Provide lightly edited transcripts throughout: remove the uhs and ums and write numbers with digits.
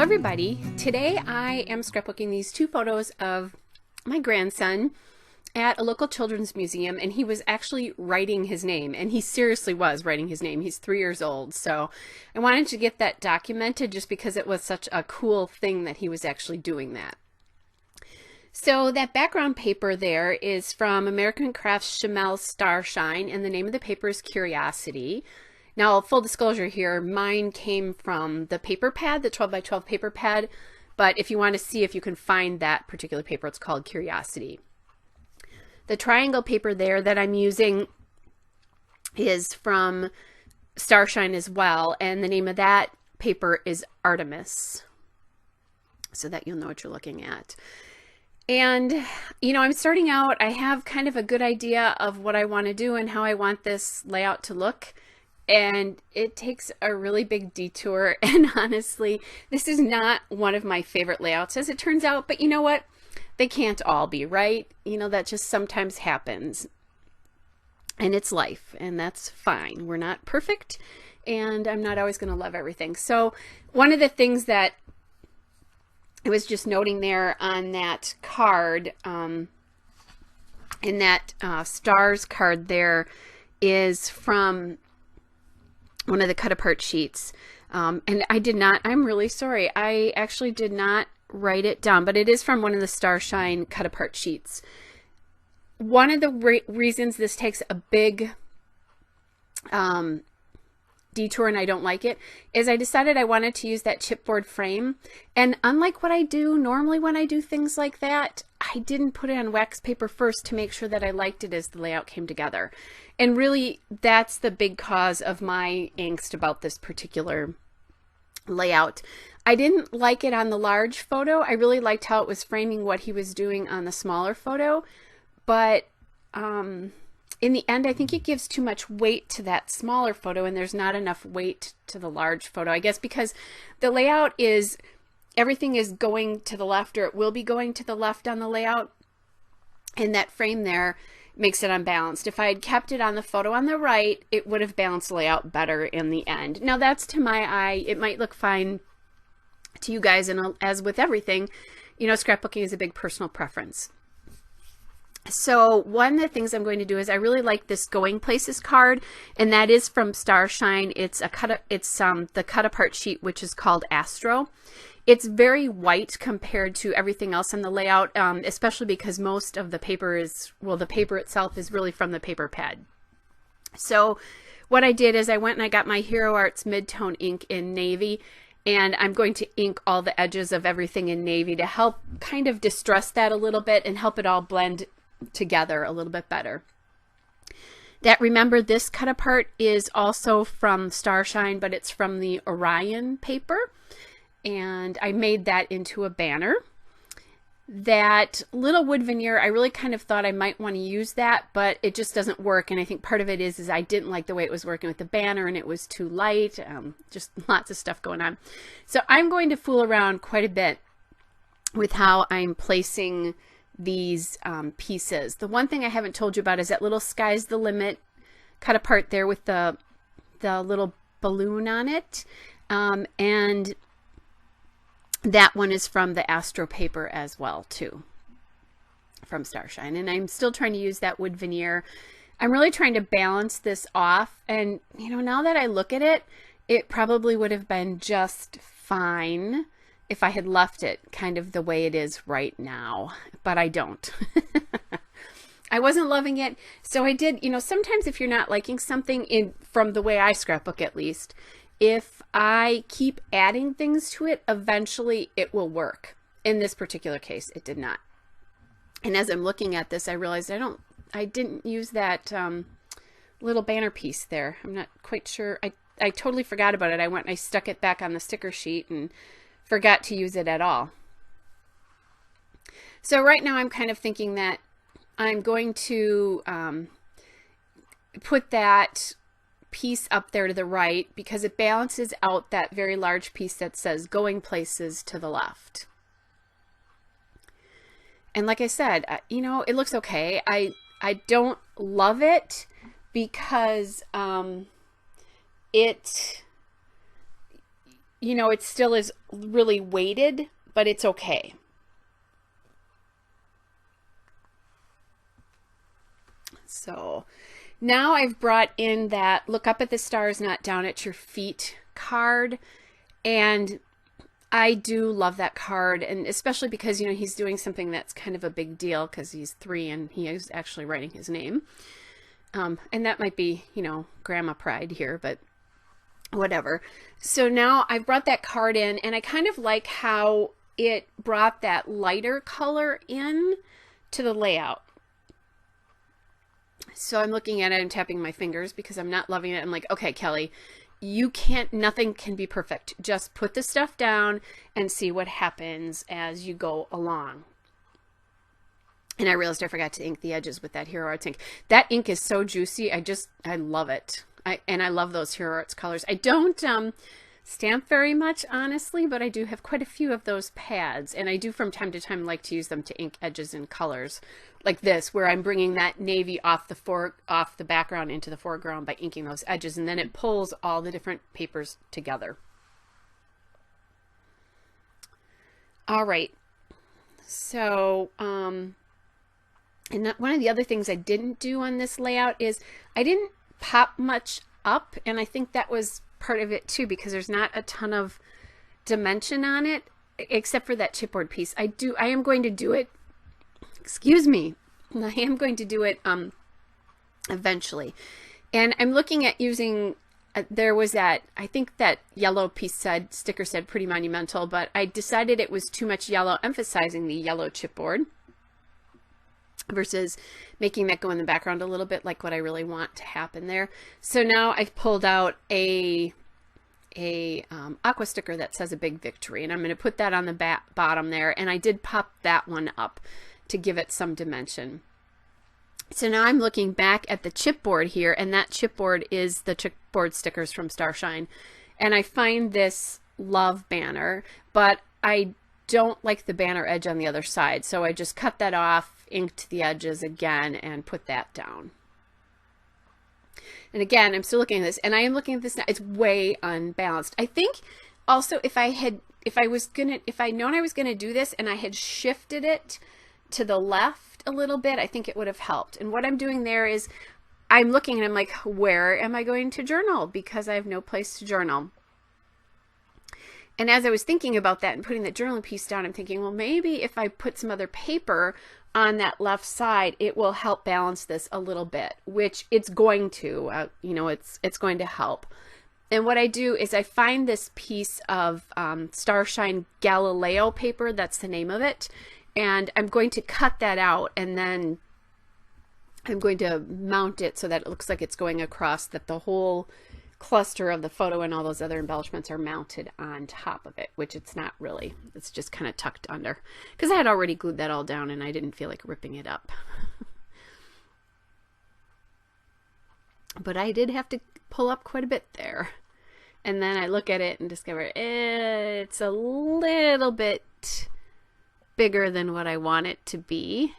everybody, today I am scrapbooking these two photos of my grandson at a local children's museum, and he was actually writing his name, and he seriously was writing his name. He's 3 years old, so I wanted to get that documented just because it was such a cool thing that he was actually doing that. So that background paper there is from American Crafts Chamel Starshine, and the name of the paper is Curiosity. Now, full disclosure here, mine came from the paper pad, the 12 by 12 paper pad, but if you want to see if you can find that particular paper, it's called Curiosity. The triangle paper there that I'm using is from Starshine as well, and the name of that paper is Artemis, so that you'll know what you're looking at. And, you know, I'm starting out, I have kind of a good idea of what I want to do and how I want this layout to look. And it takes a really big detour, and honestly, this is not one of my favorite layouts as it turns out, but you know what? They can't all be, right? You know, that just sometimes happens, and it's life, and that's fine. We're not perfect, and I'm not always going to love everything. So one of the things that I was just noting there on that card, in that stars card there, is from one of the cut apart sheets. And I'm really sorry. I actually did not write it down, but it is from one of the Starshine cut apart sheets. One of the reasons this takes a big detour and I don't like it is I decided I wanted to use that chipboard frame. And unlike what I do normally when I do things like that, I didn't put it on wax paper first to make sure that I liked it as the layout came together. And really, that's the big cause of my angst about this particular layout. I didn't like it on the large photo. I really liked how it was framing what he was doing on the smaller photo. But in the end, I think it gives too much weight to that smaller photo, and there's not enough weight to the large photo. I guess because the layout is, everything is going to the left, or it will be going to the left on the layout. And that frame there makes it unbalanced. If I had kept it on the photo on the right, it would have balanced the layout better in the end. Now that's to my eye. It might look fine to you guys, and as with everything, you know, scrapbooking is a big personal preference. So one of the things I'm going to do is I really like this Going Places card, and that is from Starshine. It's the cut apart sheet, which is called Astro. It's very white compared to everything else on the layout, especially because most of the paper is, well, the paper itself is really from the paper pad. So what I did is I went and I got my Hero Arts Midtone ink in navy, and I'm going to ink all the edges of everything in navy to help kind of distress that a little bit and help it all blend together a little bit better. Remember, this cut apart is also from Starshine, but it's from the Orion paper. And I made that into a banner. That little wood veneer, I really kind of thought I might want to use that, but it just doesn't work. And I think part of it is I didn't like the way it was working with the banner, and it was too light. Just lots of stuff going on. So I'm going to fool around quite a bit with how I'm placing these pieces. The one thing I haven't told you about is that little Sky's the Limit cut apart there with the little balloon on it. And that one is from the Astro paper as well, too, from Starshine. And I'm still trying to use that wood veneer. I'm really trying to balance this off. And, you know, now that I look at it, it probably would have been just fine if I had left it kind of the way it is right now. But I don't. I wasn't loving it. So I did, you know, sometimes if you're not liking something, from the way I scrapbook at least, if I keep adding things to it, eventually it will work. In this particular case, it did not. And as I'm looking at this, I realized I didn't use that little banner piece there. I'm not quite sure. I totally forgot about it. I went and I stuck it back on the sticker sheet and forgot to use it at all. So right now I'm kind of thinking that I'm going to put that piece up there to the right because it balances out that very large piece that says Going Places to the left. And like I said, you know, it looks okay. I don't love it because you know, it still is really weighted, but it's okay. So now I've brought in that look up at the stars, not down at your feet card. And I do love that card, and especially because, you know, he's doing something that's kind of a big deal because he's 3 and he is actually writing his name. And that might be, you know, grandma pride here, but whatever. So now I've brought that card in, and I kind of like how it brought that lighter color in to the layout. So I'm looking at it and tapping my fingers because I'm not loving it. I'm like, okay, Kelly, you can't, nothing can be perfect. Just put the stuff down and see what happens as you go along. And I realized I forgot to ink the edges with that Hero Arts ink. That ink is so juicy. I love it. And I love those Hero Arts colors. I don't stamp very much, honestly, but I do have quite a few of those pads. And I do from time to time like to use them to ink edges and colors like this, where I'm bringing that navy off the background into the foreground by inking those edges. And then it pulls all the different papers together. All right. So, and one of the other things I didn't do on this layout is I didn't pop much up, and I think that was part of it too, because there's not a ton of dimension on it except for that chipboard piece. I am going to do it, excuse me, I am going to do it eventually. And I'm looking at using, there was that, I think that yellow piece sticker said Pretty Monumental, but I decided it was too much yellow, emphasizing the yellow chipboard, versus making that go in the background a little bit like what I really want to happen there. So now I've pulled out a aqua sticker that says A Big Victory, and I'm going to put that on the bottom there, and I did pop that one up to give it some dimension. So now I'm looking back at the chipboard here, and that chipboard is the chipboard stickers from Starshine, and I find this love banner, but I don't like the banner edge on the other side, so I just cut that off, inked the edges again, and put that down. And again, I'm still looking at this, and I am looking at this now. It's way unbalanced. I think also if I known I was gonna do this and I had shifted it to the left a little bit, I think it would have helped. And what I'm doing there is I'm looking and I'm like, where am I going to journal? Because I have no place to journal. And as I was thinking about that and putting that journaling piece down, I'm thinking, well, maybe if I put some other paper on that left side, it will help balance this a little bit, which it's going to, you know, it's going to help. And what I do is I find this piece of Starshine Galileo paper, that's the name of it, and I'm going to cut that out, and then I'm going to mount it so that it looks like it's going across, that the whole cluster of the photo and all those other embellishments are mounted on top of it, which it's not really. It's just kind of tucked under, because I had already glued that all down and I didn't feel like ripping it up. But I did have to pull up quite a bit there. And then I look at it and discover it's a little bit bigger than what I want it to be.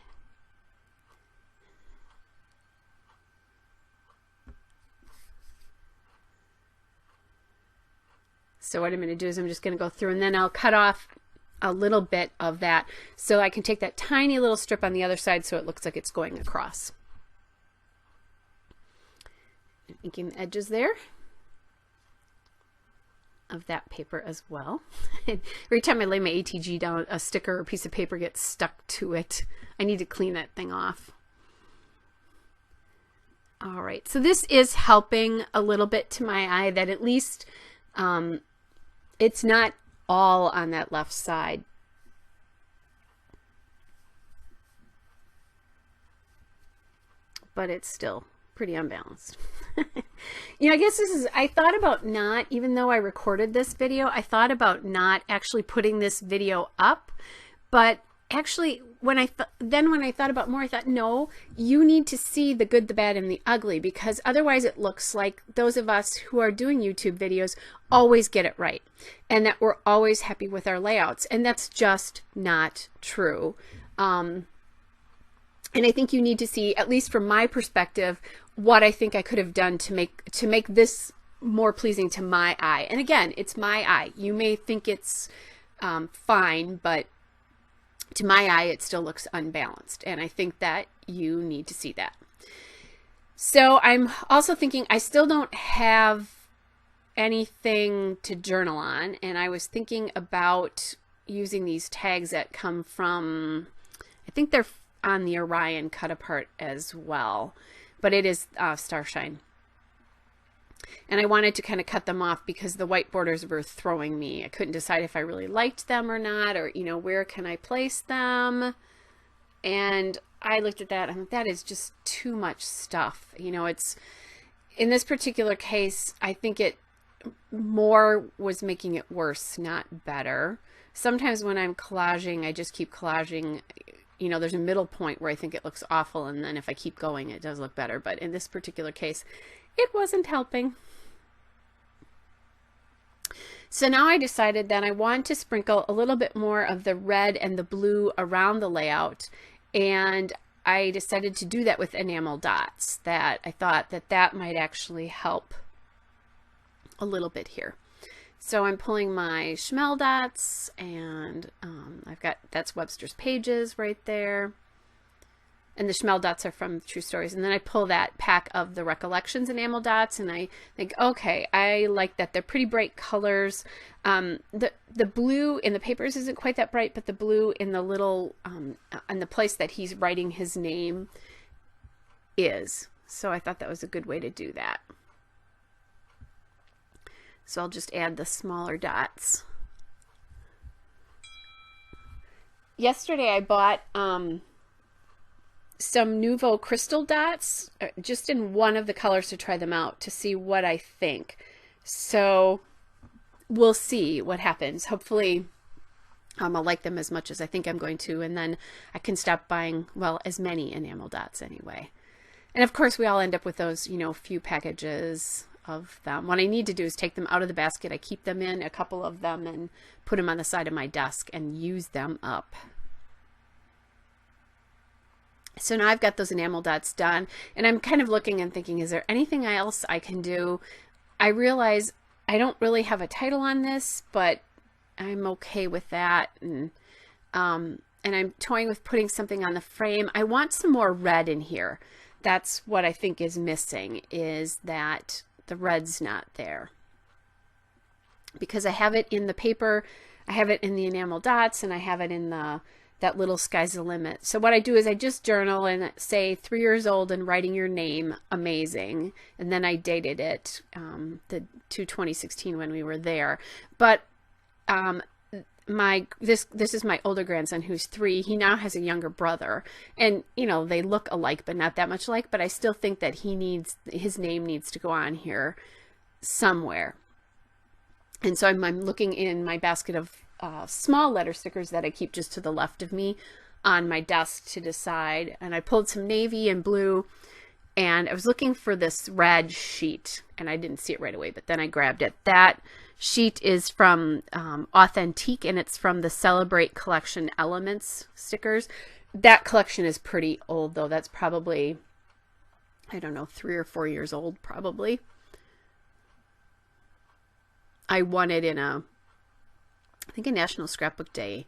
So what I'm going to do is I'm just going to go through, and then I'll cut off a little bit of that so I can take that tiny little strip on the other side so it looks like it's going across. Inking the edges there of that paper as well. Every time I lay my ATG down, a sticker or piece of paper gets stuck to it. I need to clean that thing off. All right, so this is helping a little bit to my eye, that at least it's not all on that left side. But it's still pretty unbalanced. You know, I guess this is, I thought about not, even though I recorded this video, I thought about not actually putting this video up, but actually when I thought about more, I thought, no, you need to see the good, the bad, and the ugly, because otherwise it looks like those of us who are doing YouTube videos always get it right, and that we're always happy with our layouts, and that's just not true. And I think you need to see, at least from my perspective, what I think I could have done to make this more pleasing to my eye. And again, it's my eye. You may think it's fine, but to my eye, it still looks unbalanced. And I think that you need to see that. So I'm also thinking I still don't have anything to journal on. And I was thinking about using these tags that come from, I think they're on the Orion cut apart as well, but it is Starshine. And I wanted to kind of cut them off because the white borders were throwing me. I couldn't decide if I really liked them or not, or, you know, where can I place them? And I looked at that and I'm, that is just too much stuff. You know, it's, in this particular case, I think it more was making it worse, not better. Sometimes when I'm collaging, I just keep collaging. You know, there's a middle point where I think it looks awful, and then if I keep going, it does look better. But in this particular case, it wasn't helping. So now I decided that I want to sprinkle a little bit more of the red and the blue around the layout, and I decided to do that with enamel dots. That I thought that that might actually help a little bit here. So I'm pulling my Schmel dots, and I've got, that's Webster's Pages right there. And the Schmel dots are from True Stories. And then I pull that pack of the Recollections enamel dots, and I think, okay, I like that. They're pretty bright colors. The blue in the papers isn't quite that bright, but the blue in the little, in the place that he's writing his name is. So I thought that was a good way to do that. So I'll just add the smaller dots. Yesterday I bought some Nouveau crystal dots, just in one of the colors to try them out to see what I think. So we'll see what happens. Hopefully I'll like them as much as I think I'm going to, and then I can stop buying, well, as many enamel dots anyway. And of course we all end up with those, you know, few packages of them. What I need to do is take them out of the basket. I keep them in, a couple of them, and put them on the side of my desk and use them up. So now I've got those enamel dots done, and I'm kind of looking and thinking, is there anything else I can do? I realize I don't really have a title on this, but I'm okay with that. And I'm toying with putting something on the frame. I want some more red in here. That's what I think is missing, is that the red's not there, because I have it in the paper, I have it in the enamel dots, and I have it in the that little Sky's the Limit. So what I do is I just journal and say 3 years old and writing your name, amazing, and then I dated it to 2016 when we were there. But this is my older grandson who's 3. He now has a younger brother, and you know, they look alike but not that much alike, but I still think that his name needs to go on here somewhere. And so I'm looking in my basket of small letter stickers that I keep just to the left of me on my desk to decide, and I pulled some navy and blue, and I was looking for this red sheet and I didn't see it right away, but then I grabbed it. That sheet is from Authentique, and it's from the Celebrate Collection Elements stickers. That collection is pretty old though. That's probably, I don't know, 3 or 4 years old probably. I won it in I think a National Scrapbook Day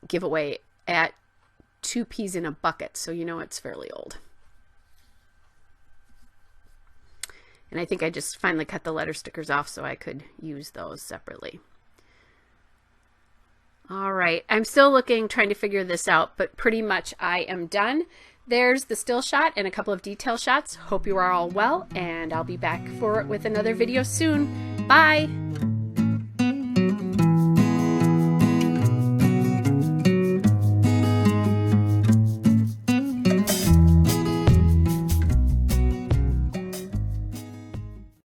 giveaway at 2 peas in a bucket, so you know it's fairly old. And I think I just finally cut the letter stickers off so I could use those separately. All right, I'm still looking, trying to figure this out, but pretty much I am done. There's the still shot and a couple of detail shots. Hope you are all well, and I'll be back with another video soon. Bye!